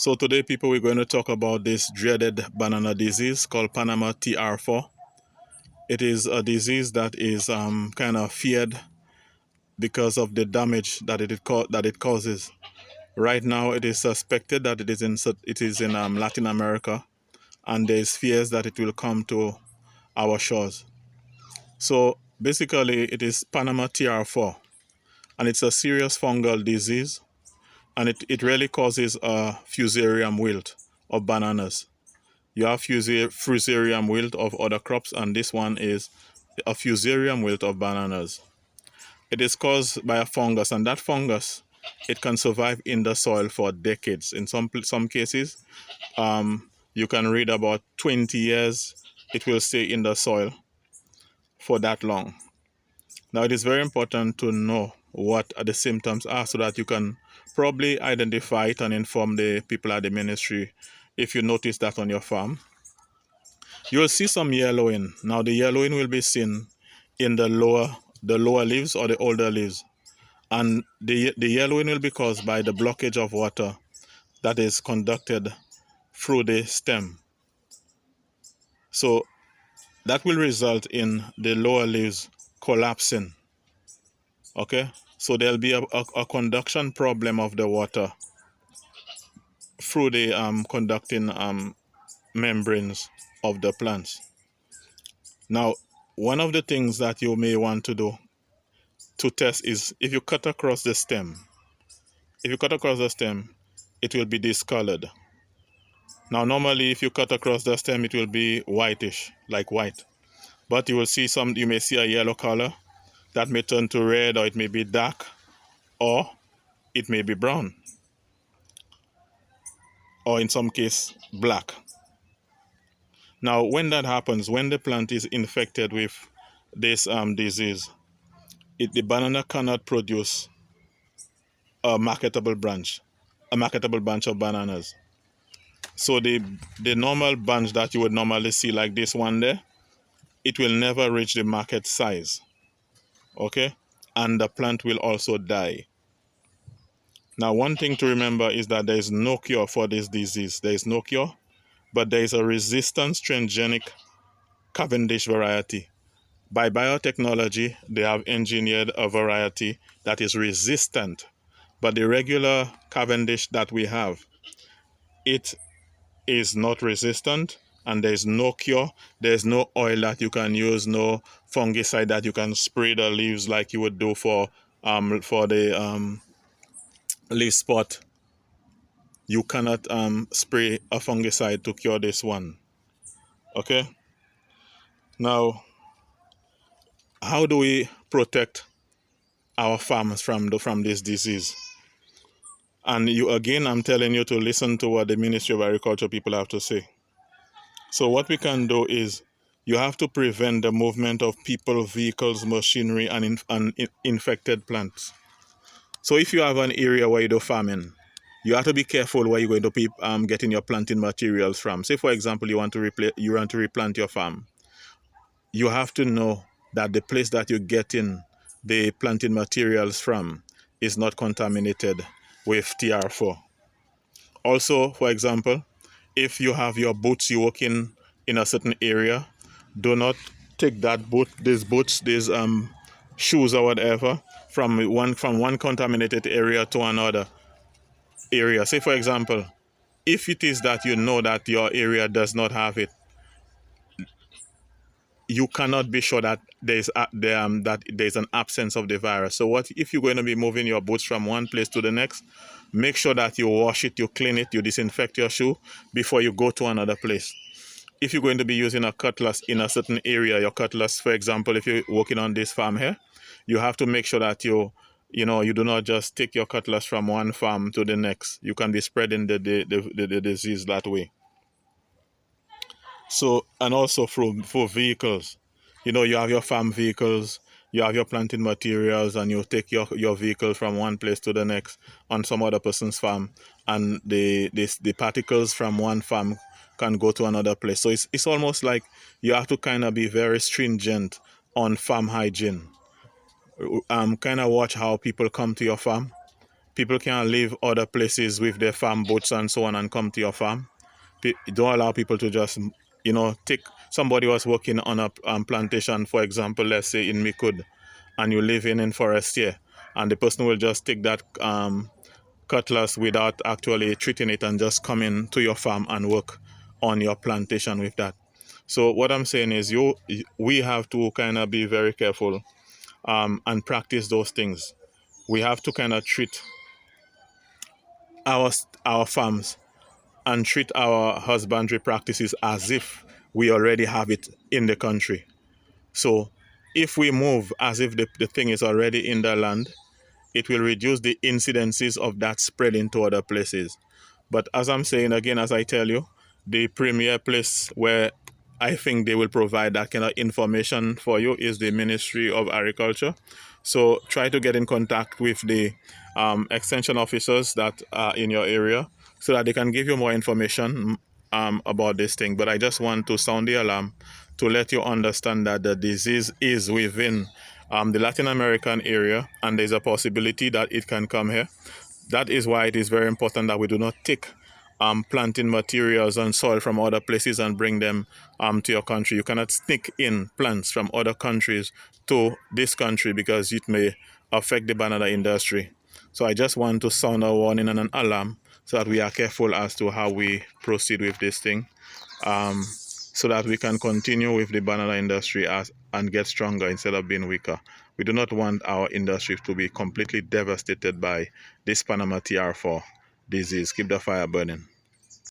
So today, people, we're going to talk about this dreaded banana disease called Panama TR4. It is a disease that is kind of feared because of the damage that it causes. Right now, it is suspected that it is in Latin America, and there is fears that it will come to our shores. So basically, it is Panama TR4, and it's a serious fungal disease, and it really causes a fusarium wilt of bananas. You have fusarium wilt of other crops, and this one is a fusarium wilt of bananas. It is caused by a fungus, and that fungus, it can survive in the soil for decades. In some cases, you can read about 20 years. It will stay in the soil for that long. Now, it is very important to know what the symptoms are so that you can probably identify it and inform the people at the ministry if you notice that on your farm. You will see some yellowing. Now the yellowing will be seen in the lower leaves or the older leaves. And the yellowing will be caused by the blockage of water that is conducted through the stem. So that will result in the lower leaves collapsing. Okay? So there'll be a conduction problem of the water through the conducting membranes of the plants. Now, one of the things that you may want to do to test is if you cut across the stem. If you cut across the stem, it will be discolored. Now, normally, if you cut across the stem, it will be whitish, like white. But you may see a yellow color that may turn to red, or it may be dark, or it may be brown, or in some case, black. Now, when that happens, when the plant is infected with this disease, the banana cannot produce a marketable branch of bananas. So the normal bunch that you would normally see, like this one there, it will never reach the market size. Okay? And the plant will also die. Now, one thing to remember is that there is no cure for this disease. There is no cure, but there is a resistant transgenic Cavendish variety. By biotechnology, they have engineered a variety that is resistant. But the regular Cavendish that we have, it is not resistant, and there is no cure. There is no oil that you can use, no fungicide that you can spray the leaves like you would do for the leaf spot. You cannot spray a fungicide to cure this one. Okay. Now, how do we protect our farms from this disease? And I'm telling you to listen to what the Ministry of Agriculture people have to say. So what we can do is you have to prevent the movement of people, vehicles, machinery, and infected plants. So if you have an area where you do farming, you have to be careful where you're going to be getting your planting materials from. Say, for example, you want to replant your farm. You have to know that the place that you're getting the planting materials from is not contaminated with TR4. Also, for example, if you have your boots, you work in a certain area, do not take these shoes or whatever from one contaminated area to another area. Say, for example, if it is that you know that your area does not have it, you cannot be sure that that there's an absence of the virus. So what if you're going to be moving your boots from one place to the next? Make sure that you wash it, you clean it, you disinfect your shoe before you go to another place. If you're going to be using a cutlass in a certain area, your cutlass, for example, if you're working on this farm here, you have to make sure that you do not just take your cutlass from one farm to the next. You can be spreading the disease that way. So, and also for vehicles, you have your farm vehicles, you have your planting materials, and you take your vehicle from one place to the next on some other person's farm, and the particles from one farm can go to another place. So it's almost like you have to kind of be very stringent on farm hygiene. Kind of watch how people come to your farm. People can't leave other places with their farm boats and so on and come to your farm. Don't allow people to just, take somebody was working on a plantation, for example, let's say in Mikud, and you live in forest here, and the person will just take that cutlass without actually treating it and just come in to your farm and work on your plantation with that. So what I'm saying is we have to kind of be very careful and practice those things. We have to kind of treat our our farms and treat our husbandry practices as if we already have it in the country. So if we move as if the thing is already in the land, it will reduce the incidences of that spreading to other places. But as I'm saying again, as I tell you, the premier place where I think they will provide that kind of information for you is the Ministry of Agriculture. So try to get in contact with the extension officers that are in your area so that they can give you more information about this thing. But I just want to sound the alarm to let you understand that the disease is within the Latin American area, and there's a possibility that it can come here. That is why it is very important that we do not take planting materials and soil from other places and bring them to your country. You cannot sneak in plants from other countries to this country because it may affect the banana industry. So I just want to sound a warning and an alarm so that we are careful as to how we proceed with this thing, so that we can continue with the banana industry and get stronger instead of being weaker. We do not want our industry to be completely devastated by this Panama TR4 disease. Keep the fire burning.